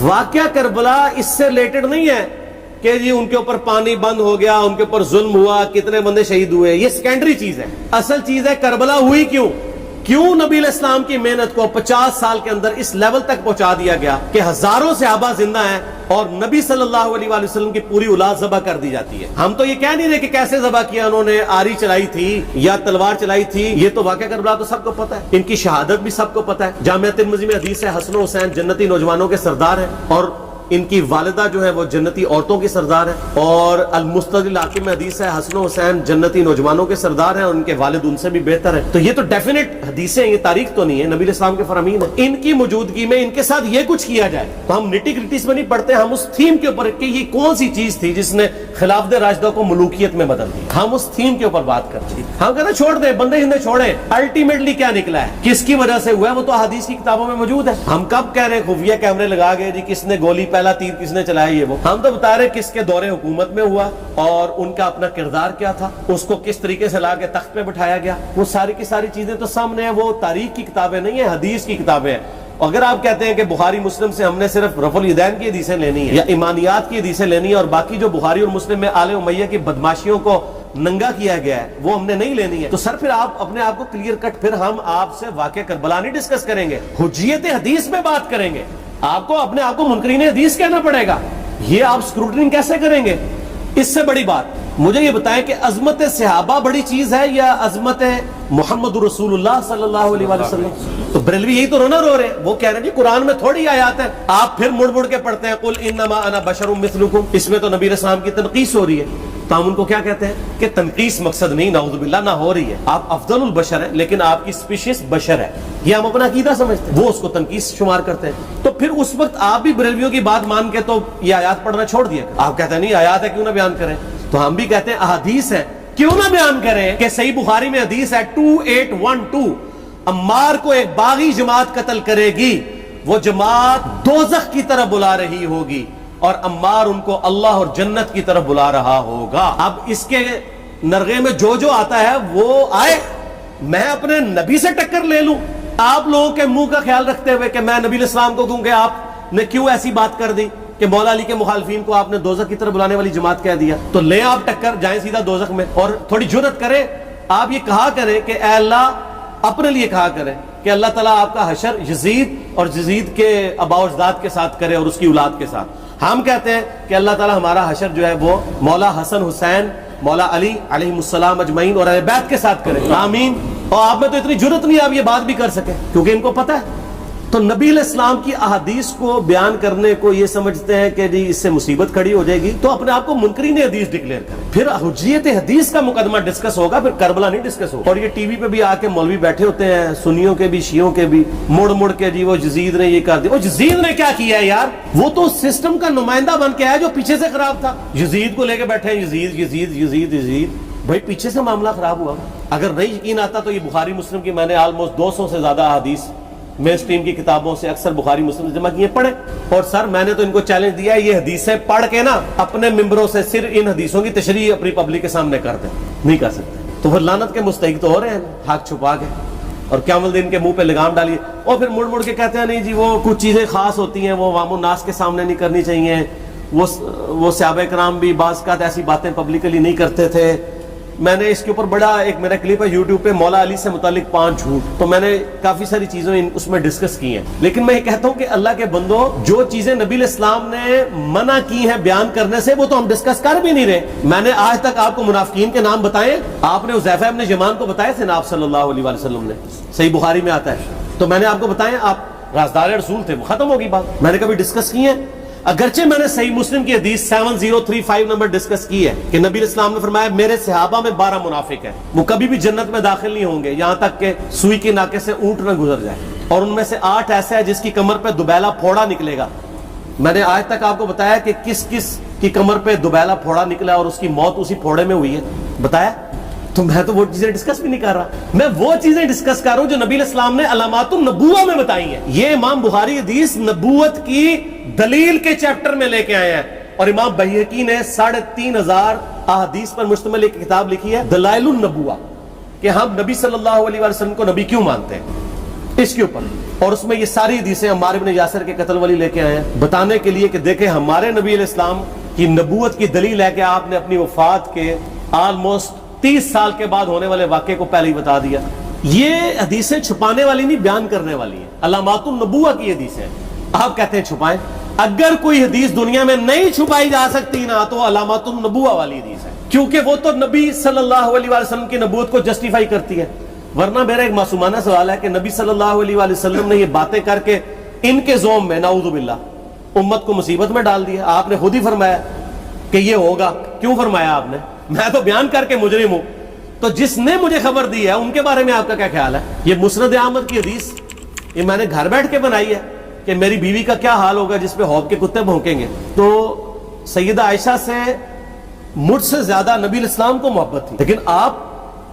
واقعہ کربلا اس سے ریلیٹڈ نہیں ہے کہ جی ان کے اوپر پانی بند ہو گیا، ان کے اوپر ظلم ہوا، کتنے بندے شہید ہوئے، یہ سیکنڈری چیز ہے. اصل چیز ہے کربلا ہوئی کیوں نبی علیہ السلام کی محنت کو 50 سال کے اندر اس لیول تک پہنچا دیا گیا کہ ہزاروں صحابہ زندہ ہیں اور نبی صلی اللہ علیہ وآلہ وسلم کی پوری اولاد ذبح کر دی جاتی ہے. ہم تو یہ کہہ نہیں رہے کہ کیسے ذبح کیا انہوں نے، آری چلائی تھی یا تلوار چلائی تھی، یہ تو واقعہ کربلا تو سب کو پتہ ہے، ان کی شہادت بھی سب کو پتہ ہے. جامعہ ترمذی میں حدیث ہے حسن و حسین جنتی نوجوانوں کے سردار ہیں اور ان کی والدہ جو ہے وہ جنتی عورتوں کی سردار ہے. اور المستدرک حاکم میں حدیث ہے حسن و حسین جنتی نوجوانوں کے سردار ہیں اور ان کے والد ان سے بھی بہتر ہیں. تو یہ تو ڈیفینٹ حدیثیں، یہ تاریخ تو نہیں ہے، نبی علیہ السلام کے فرامین ہیں. ان کی موجودگی میں ان کے ساتھ یہ کچھ کیا جائے تو ہم نٹی گریٹیز میں نہیں پڑھتے، ہم اس تھیم کے اوپر کہ یہ کون سی چیز تھی جس نے خلافت راشدہ کو ملوکیت میں بدل دی، ہم اس تھیم کے اوپر بات کرتے ہیں. ہم کہتے ہیں چھوڑ دیں، بندے ہندے چھوڑیں، الٹیمیٹلی کیا نکلا ہے، کس کی وجہ سے ہوا ہے، وہ تو حدیث کی کتابوں میں موجود ہے. ہم کب کہہ رہے ہیں خفیہ کیمرے لگا گئے جی کس نے گولی پہلا تیر کس نے چلایا، یہ وہ ہم تو بتا رہے کس کے دور حکومت میں ہوا اور ان کا اپنا کردار کیا تھا، اس کو کس طریقے سے لا کے تخت پہ بٹھایا گیا. وہ ساری کی ساری چیزیں تو سامنے ہیں، وہ تاریخ کی کتابیں نہیں ہیں، حدیث کی کتابیں ہیں. اگر آپ کہتے ہیں کہ بخاری مسلم سے ہم نے صرف رفع الیدین کی حدیثیں لینی ہے یا ایمانیات کی حدیثیں لینی ہے اور باقی جو بخاری اور مسلم میں آل امیہ کی بدماشیوں کو ننگا کیا گیا ہے وہ ہم نے نہیں لینی ہے، تو سر پھر آپ اپنے آپ کو کلیئر کٹ، پھر ہم آپ سے واقعہ کربلا نہیں ڈسکس کریں گے، حجیت حدیث میں بات کریں گے. آپ کو اپنے آپ کو منکرین حدیث کہنا پڑے گا، یہ آپ اسکروٹنگ کیسے کریں گے؟ اس سے بڑی بات مجھے یہ بتائیں کہ عظمت صحابہ بڑی چیز ہے یا عظمت محمد رسول اللہ صلی اللہ علیہ وآلہ وسلم؟ تو بریلوی یہی تو رونا رو رہے ہیں، وہ کہہ رہے ہیں جی قرآن میں تھوڑی آیات ہیں، آپ پھر مڑ مڑ کے پڑھتے ہیں قل انما انا بشر مثلکم، اس میں تو نبی علیہ السلام کی تنقیص ہو رہی ہے. تو ہم ان کو کیا کہتے ہیں کہ تنقیص مقصد نہیں، نعوذ باللہ نہ ہو رہی ہے، آپ افضل البشر ہیں لیکن آپ کی سپیشیز بشر ہے، یہ ہم اپنا عقیدہ سمجھتے ہیں، وہ اس کو تنقیص شمار کرتے ہیں. تو پھر اس وقت آپ بھی بریلویوں کی بات مان کے تو یہ آیات پڑھنا چھوڑ دیا، آپ کہتے ہیں نہیں آیات ہے کیوں نہ بیان کریں، تو ہم بھی کہتے ہیں احادیث ہے کیوں نہ بیان کریں. کہ صحیح بخاری میں حدیث ہے 2812 عمار کو ایک باغی جماعت قتل کرے گی، وہ جماعت دوزخ کی طرف بلا رہی ہوگی اور عمار ان کو اللہ اور جنت کی طرف بلا رہا ہوگا. اب اس کے نرغے میں جو آتا ہے وہ آئے، میں اپنے نبی سے ٹکر لے لوں. آپ لوگوں کے منہ کا خیال رکھتے ہوئے کہ میں نبی علیہ السلام کو کہوں کہ آپ نے کیوں ایسی بات کر دی کہ مولا علی کے مخالفین کو آپ نے دوزخ کی طرف بلانے والی جماعت کہہ دیا، تو لیں آپ ٹکر، جائیں سیدھا دوزخ میں. اور تھوڑی جرت کریں، آپ یہ کہا کریں کہ اے اللہ، اپنے لیے کہا کریں کہ اللہ تعالیٰ آپ کا حشر یزید اور یزید کے آباء و اجداد کے ساتھ کرے اور اس کی اولاد کے ساتھ. ہم کہتے ہیں کہ اللہ تعالیٰ ہمارا حشر جو ہے وہ مولا حسن حسین، مولا علی علیہ السلام اجمعین اور اہل بیت کے ساتھ کرے، آمین. اور آپ میں تو اتنی جرت نہیں آپ یہ بات بھی کر سکیں کیونکہ ان کو پتہ ہے. تو نبی علیہ السلام کی احادیث کو بیان کرنے کو یہ سمجھتے ہیں کہ جی اس سے مصیبت کھڑی ہو جائے گی تو اپنے آپ کو منکرین حدیث ڈکلیئر کریں، پھر حجیت حدیث کا مقدمہ ڈسکس ہوگا، پھر کربلا نہیں ڈسکس ہوگا. اور یہ ٹی وی پہ بھی آ کے مولوی بیٹھے ہوتے ہیں، سنیوں کے بھی شیعوں کے بھی، مڑ کے جی وہ یزید نے یہ کر دیا. وہ یزید نے کیا کیا ہے یار؟ وہ تو سسٹم کا نمائندہ بن کے آیا جو پیچھے سے خراب تھا. یزید کو لے کے بیٹھے ہیں، یزید یزید یزید یزید، بھائی پیچھے سے معاملہ خراب ہوا. اگر نہیں یقین آتا تو یہ بخاری مسلم کی میں نے آلموسٹ 200 سے زیادہ احادیث مین اسٹریم کی کتابوں سے اکثر بخاری مسلم جمع کیے پڑھے. اور سر میں نے تو ان کو چیلنج دیا ہے یہ حدیثیں پڑھ کے نا اپنے ممبروں سے صرف ان حدیثوں کی تشریح اپنی پبلک کے سامنے کر دیں، نہیں کر سکتے تو پھر لعنت کے مستحق تو ہو رہے ہیں حق چھپا کے، اور قیامت الدین کے منہ پہ لگام ڈالیے. اور پھر مڑ کے کہتے ہیں نہیں جی وہ کچھ چیزیں خاص ہوتی ہیں وہ عوام الناس کے سامنے نہیں کرنی چاہیے، وہ صحابہ کرام بھی بعض کا ایسی باتیں پبلکلی نہیں کرتے تھے. میں نے اس کے اوپر بڑا ایک میرا کلپ ہے یوٹیوب پہ، مولا علی سے متعلق 5 جھوٹ، تو میں نے کافی ساری چیزیں اس میں ڈسکس کی ہیں. لیکن میں یہ کہتا ہوں کہ اللہ کے بندو، جو چیزیں نبی علیہ السلام نے منع کی ہیں بیان کرنے سے وہ تو ہم ڈسکس کر بھی نہیں رہے. میں نے آج تک آپ کو منافقین کے نام بتائے، آپ نے حذیفہ ابن یمان کو بتائے تھے نا آپ صلی اللہ علیہ وآلہ وسلم نے، صحیح بخاری میں آتا ہے، تو میں نے آپ کو بتائے، آپ رازدار رسول تھے، وہ ختم ہوگی بات. میں نے کبھی ڈسکس کی ہے؟ اگرچہ میں نے صحیح مسلم کی حدیث 7035 نمبر ڈسکس کی ہے کہ نبی علیہ السلام نے فرمایا میرے صحابہ میں 12 منافق ہیں، وہ کبھی بھی جنت میں داخل نہیں ہوں گے یہاں تک کہ سوئی کے ناکے سے اونٹ نہ گزر جائے، اور ان میں سے 8 ایسے ہیں جس کی کمر پہ دوبیلا پھوڑا نکلے گا. میں نے آج تک آپ کو بتایا کہ کس کس کی کمر پہ دوبیلا پھوڑا نکلا اور اس کی موت اسی پھوڑے میں ہوئی ہے، بتایا؟ تو میں تو وہ چیزیں ڈسکس بھی نہیں کر رہا، میں وہ چیزیں ڈسکس کر رہا ہوں جو نبی علیہ السلام نے علامات النبوہ میں بتائی ہیں. یہ امام بخاری حدیث نبوت کی دلیل کے چیپٹر میں لے کے آئے ہیں، اور امام بہقی نے 3500 احادیث پر مشتمل ایک کتاب لکھی ہے دلائل النبوہ، کہ ہم نبی صلی اللہ علیہ وسلم کو نبی کیوں مانتے ہیں. اس کے اوپر اور اس میں یہ ساری حدیثیں عمار بن یاسر کے قتل والی لے کے آئے ہیں، بتانے کے لیے کہ دیکھیں ہمارے نبی علیہ السلام کی نبوت کی دلیل ہے کہ آپ نے اپنی وفات کے آلموسٹ 30 سال کے بعد ہونے والے واقعے کو پہلے ہی بتا دیا۔ یہ حدیثیں چھپانے والی نہیں، بیان کرنے والی ہیں، علامات النبوہ کی حدیثیں۔ آپ کہتے ہیں چھپائیں، اگر کوئی حدیث دنیا میں نہیں چھپائی جا سکتی نا تو علامات النبوہ والی حدیث ہے، کیونکہ وہ تو نبی صلی اللہ علیہ وسلم کی نبوت کو جسٹیفائی کرتی ہے۔ ورنہ میرا ایک معصومانہ سوال ہے کہ نبی صلی اللہ علیہ وسلم نے یہ باتیں کر کے ان کے زوم میں نعوذ باللہ امت کو مصیبت میں ڈال دیا۔ آپ نے خود ہی فرمایا کہ یہ ہوگا، کیوں فرمایا آپ نے؟ میں تو بیان کر کے مجرم ہوں، تو جس نے مجھے خبر دی ہے ان کے بارے میں آپ کا کیا خیال ہے؟ یہ مسند احمد کی حدیث یہ میں نے گھر بیٹھ کے بنائی ہے کہ میری بیوی کا کیا حال ہوگا جس پہ حوض کے کتے بھونکیں گے۔ تو سیدہ عائشہ سے مجھ سے زیادہ نبی الاسلام کو محبت تھی، لیکن آپ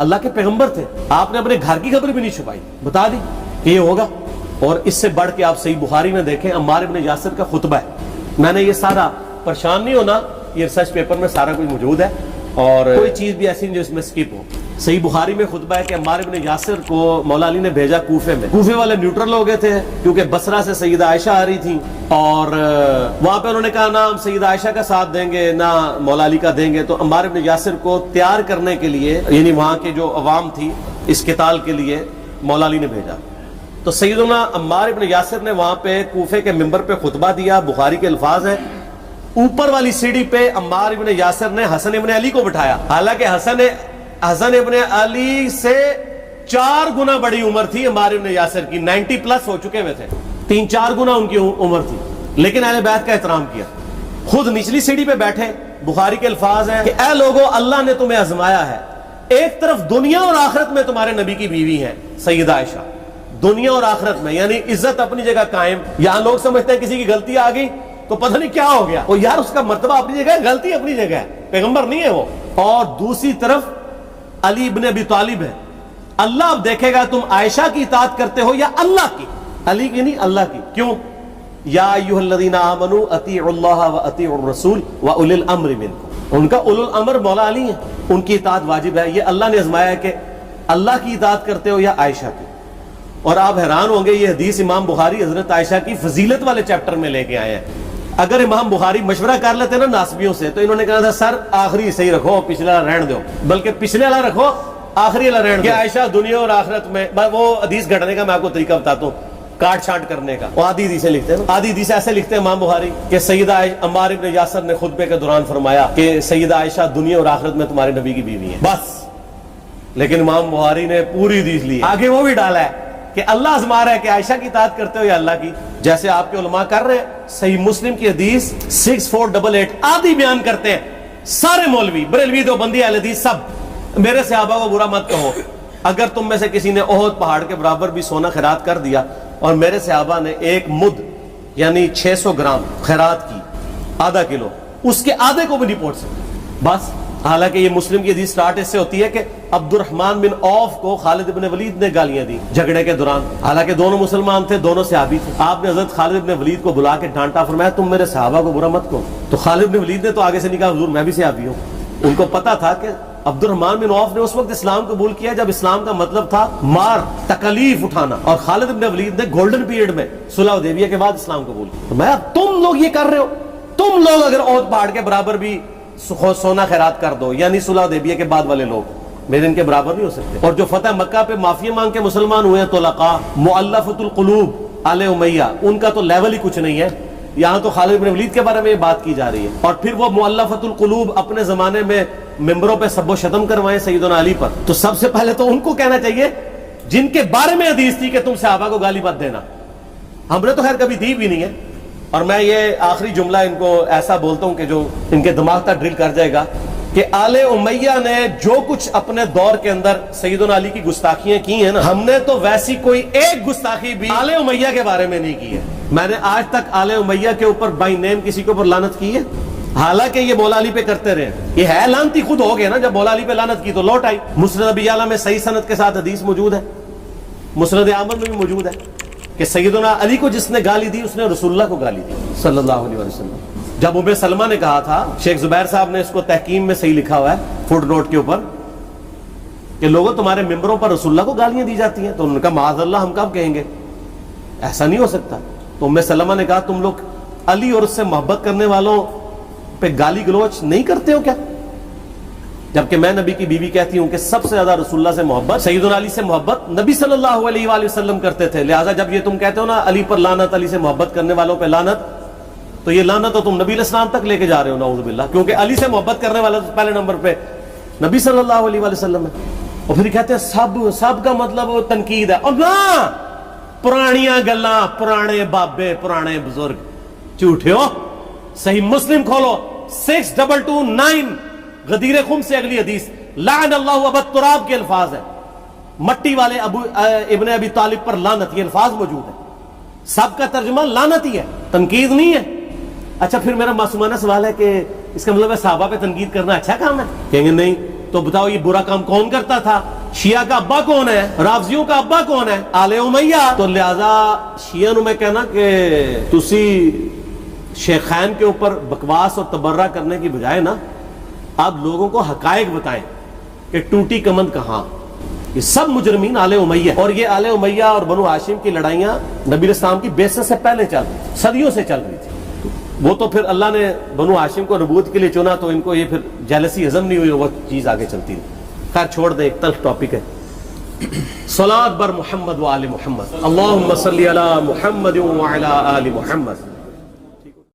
اللہ کے پیغمبر تھے، آپ نے اپنے گھر کی خبر بھی نہیں چھپائی، بتا دی کہ یہ ہوگا۔ اور اس سے بڑھ کے آپ صحیح بخاری میں دیکھیں عمار ابن یاسر کا خطبہ ہے، میں نے یہ سارا، پریشان نہیں ہونا، یہ ریسرچ پیپر میں سارا کچھ موجود ہے اور کوئی چیز بھی ایسی نہیں جو اس میں سکپ ہو۔ صحیح بخاری میں خطبہ ہے کہ عمار ابن یاسر کو مولا علی نے بھیجا کوفے میں، کوفے والے نیوٹرل ہو گئے تھے کیونکہ بصرہ سے سیدہ عائشہ آ رہی تھیں، اور وہاں پہ انہوں نے کہا نہ ہم سیدہ عائشہ کا ساتھ دیں گے نہ مولا علی کا دیں گے۔ تو عمار ابن یاسر کو تیار کرنے کے لیے، یعنی وہاں کے جو عوام تھی اس قتال کے لیے، مولا علی نے بھیجا۔ تو سیدنا عمار ابن یاسر نے وہاں پہ کوفے کے ممبر پہ خطبہ دیا، بخاری کے الفاظ ہیں، اوپر والی سیڑھی پہ عمار ابن یاسر نے حسن ابن علی کو بٹھایا، حالانکہ حسن ابن علی سے 4 گنا بڑی عمر تھی عمار ابن یاسر کی، 90 پلس ہو چکے ہوئے تھے، 3-4 گنا ان کی عمر تھی، لیکن اہل بیت کا احترام کیا، خود نچلی سیڑھی پہ بیٹھے۔ بخاری کے الفاظ ہیں کہ اے لوگو اللہ نے تمہیں آزمایا ہے، ایک طرف دنیا اور آخرت میں تمہارے نبی کی بیوی ہے سیدہ عائشہ، دنیا اور آخرت میں، یعنی عزت اپنی جگہ قائم۔ یہاں لوگ سمجھتے ہیں کسی کی غلطی آ گئی تو پتہ نہیں کیا ہو گیا، وہ یار اس کا مرتبہ اپنی جگہ ہے، غلطی اپنی جگہ ہے، پیغمبر نہیں ہے وہ۔ اور دوسری طرف علی ابن ابی طالب ہے، اللہ اب دیکھے گا تم عائشہ کی اطاعت کرتے ہو یا اللہ کی، علی کی نہیں اللہ کی۔ کیوں؟ یا ایھا الذین آمنوا اطیعوا اللہ واطیعوا الرسول واولی الامر منکم، ان کا اولو الامر مولا علی ہیں، ان کی اطاعت واجب ہے۔ یہ اللہ نے آزمایا ہے کہ اللہ کی اطاعت کرتے ہو یا عائشہ کی۔ اور آپ حیران ہوں گے، یہ حدیث امام بخاری حضرت عائشہ کی فضیلت والے چیپٹر میں لے کے آئے ہیں۔ اگر امام بخاری مشورہ کر لیتے نا ناسبیوں سے تو انہوں نے کہا تھا سر آخری صحیح رکھو، پچھلے والا رہن دو، بلکہ پچھلے والا رکھو آخری والا رہن دو۔ کہ عائشہ دنیا اور آخرت میں، وہ حدیث گھڑنے کا میں آپ کو طریقہ بتاتا ہوں، کاٹ چھانٹ کرنے کا۔ وہ آدھی حدیثیں لکھتے ہیں، آدھی حدیث ایسے لکھتے ہیں امام بخاری کہ سیدہ عمار ابن یاسر نے خطبے کے دوران فرمایا کہ سیدہ عائشہ دنیا اور آخرت میں تمہارے نبی کی بیوی ہے، بس۔ لیکن امام بخاری نے پوری حدیث لی، آگے وہ بھی ڈالا ہے کہ اللہ آزما رہا ہے کہ عائشہ کی اطاعت کرتے ہو یا اللہ کی، جیسے آپ کے علماء کر رہے ہیں۔ صحیح مسلم کی حدیث 6488 آدھی بیان کرتے ہیں، سارے مولوی بریلوی دیوبندی اہل حدیث سب۔ میرے صحابہ کو برا مت کہو، اگر تم میں سے کسی نے احد پہاڑ کے برابر بھی سونا خیرات کر دیا اور میرے صحابہ نے 1 مد یعنی 600 گرام خیرات کی، آدھا کلو، اس کے آدھے کو بھی نہیں پہنچ سکتے، بس۔ حالانکہ یہ مسلم کی حدیث سٹارٹ اس سے ہوتی ہے کہ عبد الرحمن بن عوف کو خالد بن ولید نے گالیاں دی جھگڑے کے دوران، حالانکہ دونوں مسلمان تھے، دونوں صحابی تھے۔ آپ نے حضرت خالد بن ولید کو بلا کے ڈانٹا، فرمایا تم میرے صحابہ کو برا مت کہو۔ تو خالد بن ولید نے تو آگے سے نہیں کہا حضور میں بھی صحابی ہوں، ان کو پتا تھا کہ عبد الرحمن بن عوف نے اس وقت اسلام قبول کیا جب اسلام کا مطلب تھا مار، تکلیف اٹھانا، اور خالد بن ولید نے گولڈن پیریڈ میں صلح حدیبیہ کے بعد اسلام قبول کیا۔ تو میں تم لوگ یہ کر رہے ہو، تم لوگ اگر احد پہاڑ کے برابر بھی سونا خیرات کر دو، یعنی صلح حدیبیہ کے بعد والے لوگ میرے ان کے برابر نہیں ہو سکتے۔ اور جو فتح مکہ پہ معافی مانگ کے مسلمان ہوئے ہیں طلقاء، مؤلفۃ القلوب آل امیہ، ان کا تو لیول ہی کچھ نہیں ہے۔ یہاں تو خالد بن ولید کے بارے میں یہ بات کی جا رہی ہے، اور پھر وہ مؤلفۃ القلوب اپنے زمانے میں ممبروں پہ سب و شتم کروائے سیدنا علی پر، تو سب سے پہلے تو ان کو کہنا چاہیے جن کے بارے میں حدیث تھی کہ تم صحابہ کو گالی مت دینا۔ ہم نے تو خیر کبھی دی بھی نہیں ہے۔ اور میں یہ آخری جملہ ان کو ایسا بولتا ہوں کہ جو ان کے دماغ تک ڈرل کر جائے گا کہ آل امیہ نے جو کچھ اپنے دور کے اندر سیدنا علی کی گستاخیاں کی ہیں نا، ہم نے تو ویسی کوئی ایک گستاخی بھی آل امیہ کے بارے میں نہیں کی ہے۔ میں نے آج تک آل امیہ کے اوپر بائی نیم کسی کے اوپر لعنت کی ہے، حالانکہ یہ مولا علی پہ کرتے رہے۔ یہ ہے لعنتی خود ہو گئے نا، جب مولا علی پہ لعنت کی تو لوٹ آئی۔ مسند ابی اعلیٰ میں صحیح سند کے ساتھ حدیث موجود ہے، مسند احمد میں بھی موجود ہے کہ سیدنا علی کو جس نے گالی دی اس نے رسول اللہ کو گالی دی صلی اللہ علیہ وسلم۔ جب ام سلمہ نے کہا تھا، شیخ زبیر صاحب نے اس کو تحکیم میں صحیح لکھا ہوا ہے فٹ نوٹ کے اوپر، کہ لوگوں تمہارے ممبروں پر رسول اللہ کو گالیاں دی جاتی ہیں، تو انہوں نے کہا معاذ اللہ، ہم کب کہیں گے؟ ایسا نہیں ہو سکتا. تو ام سلمہ نے کہا تم لوگ علی اور اس سے محبت کرنے والوں پہ گالی گلوچ نہیں کرتے ہو کیا؟ جبکہ میں نبی کی بیوی کہتی ہوں کہ سب سے زیادہ رسول اللہ سے محبت، سیدنا علی سے محبت نبی صلی اللہ علیہ وآلہ وسلم کرتے تھے. لہٰذا جب یہ تم کہتے ہو نا علی پر لعنت، علی سے محبت کرنے والوں پہ لعنت، تو یہ لعنت تو تم نبی علیہ السلام تک لے کے جا رہے ہو نعوذ باللہ، کیونکہ علی سے محبت کرنے والا تو پہلے نمبر پہ نبی صلی اللہ علیہ وآلہ وسلم ہے. اور پھر کہتے ہیں سب کا مطلب وہ تنقید ہے. اور نہ، پرانیاں گلاں، پرانے بابے، پرانے بزرگ، جھوٹے ہو. صحیح مسلم کھولو 6229 غدیر خم سے اگلی حدیث، لعن اللہ ابا التراب کے الفاظ ہیں، مٹی والے ابن ابی طالب پر لعنت، یہ الفاظ موجود ہیں. سب کا ترجمہ لعنت ہی ہے، تنقید نہیں ہے. اچھا پھر میرا معصومانہ سوال ہے کہ اس کا مطلب ہے صحابہ پہ تنقید کرنا اچھا کام ہے؟ کہیں گے نہیں. تو بتاؤ یہ برا کام کون کرتا تھا؟ شیعہ کا ابا کون ہے؟ رافضیوں کا ابا کون ہے؟ آل امیہ. تو لہذا شیعہ نو میں کہنا کہ تسی شیخین کے اوپر بکواس اور تبرہ کرنے کی بجائے نا آپ لوگوں کو حقائق بتائیں کہ ٹوٹی کمند کہاں. یہ سب مجرمین آل امیہ، اور یہ آل امیہ اور بنو ہاشم کی لڑائیاں نبی علیہ السلام کی بعثت سے پہلے چل رہی تھی، صدیوں سے چل رہی تھی. وہ تو پھر اللہ نے بنو ہاشم کو نبوت کے لیے چنا تو ان کو یہ پھر جیلسی ہضم نہیں ہوئی، وہ چیز آگے چلتی رہی. خیر چھوڑ دیں، ایک تلخ ٹاپک ہے. صلاۃ بر محمد و آل محمد، اللہم صلی علی محمد و علی آل محمد.